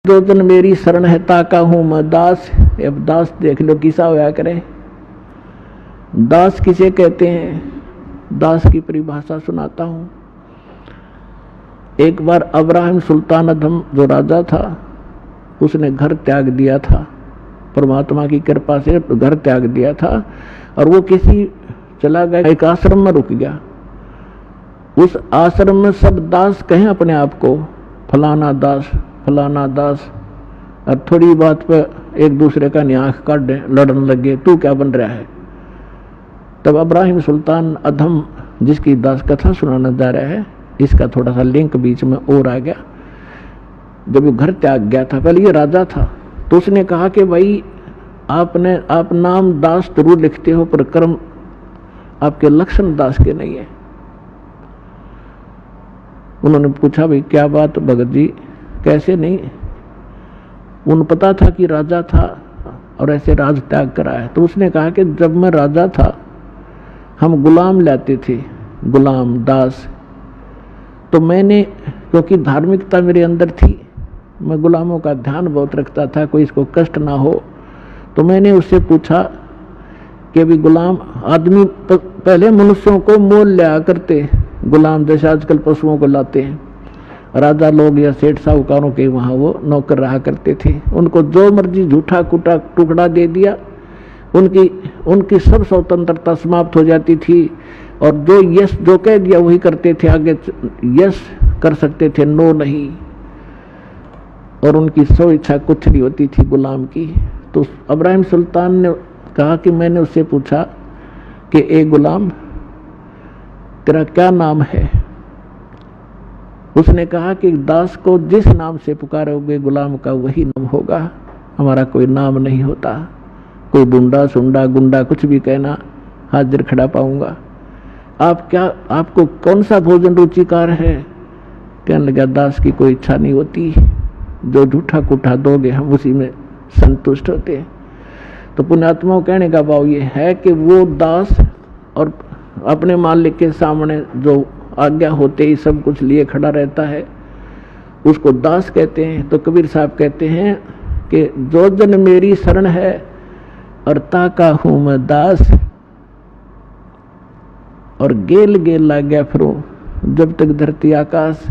दो जन मेरी शरण है ताका हूं मैं दास। अब दास देख लो किसा होया करे। दास किसे कहते हैं, दास की परिभाषा सुनाता हूं। एक बार अब्राहिम सुल्तान अधम जो राजा था, उसने घर त्याग दिया था, परमात्मा की कृपा से घर त्याग दिया था और वो किसी चला गया, एक आश्रम में रुक गया। उस आश्रम में सब दास कहें अपने आप को, फलाना दास फलाना दास, और थोड़ी बात पर एक दूसरे का आंख काट दे, लड़ने लगे, तू क्या बन रहा है। तब अब्राहिम सुल्तान अधम जिसकी दास कथा सुनाना जा रहा है, इसका थोड़ा सा लिंक बीच में और आ गया। जब वो घर त्याग गया था, पहले ये राजा था, तो उसने कहा कि भाई आप नाम दास जरूर लिखते हो पर कर्म आपके लक्षण दास के नहीं है। उन्होंने पूछा भाई क्या बात भगत जी, कैसे नहीं। उन पता था कि राजा था और ऐसे राज त्याग करा है। तो उसने कहा कि जब मैं राजा था हम गुलाम लाते थे, गुलाम दास, तो मैंने, क्योंकि धार्मिकता मेरे अंदर थी, मैं गुलामों का ध्यान बहुत रखता था, कोई इसको कष्ट ना हो, तो मैंने उससे पूछा कि भी गुलाम आदमी पहले मनुष्यों को मोल लिया करते, गुलाम जैसे आजकल पशुओं को लाते हैं, राजा लोग या सेठ साहूकारों के वहाँ वो नौकर रहा करते थे, उनको जो मर्जी झूठा कुटा टुकड़ा दे दिया, उनकी सब स्वतंत्रता समाप्त हो जाती थी और जो यस जो कह दिया वही करते थे, आगे यस कर सकते थे, नो नहीं, और उनकी सो इच्छा कुछ नहीं होती थी गुलाम की। तो अब्राहिम सुल्तान ने कहा कि मैंने उससे पूछा कि ए गुलाम तेरा क्या नाम है। उसने कहा कि दास को जिस नाम से पुकारोगे गुलाम का वही नाम होगा, हमारा कोई नाम नहीं होता, कोई बुंडा सुंडा गुंडा कुछ भी कहना हाजिर खड़ा पाऊंगा। आपको कौन सा भोजन रुचिकार है। कहने लगा दास की कोई इच्छा नहीं होती, जो झूठा कुठा दोगे हम उसी में संतुष्ट होते हैं। तो पुण्यात्माओं कहने का भाव ये है कि वो दास और अपने मालिक के सामने जो आज्ञा होते ही सब कुछ लिए खड़ा रहता है, उसको दास कहते हैं। तो कबीर साहब कहते हैं कि जो जन मेरी शरण है और ताका हूं मैं दास, और गेल गेल ला गया फिरूं जब तक धरती आकाश।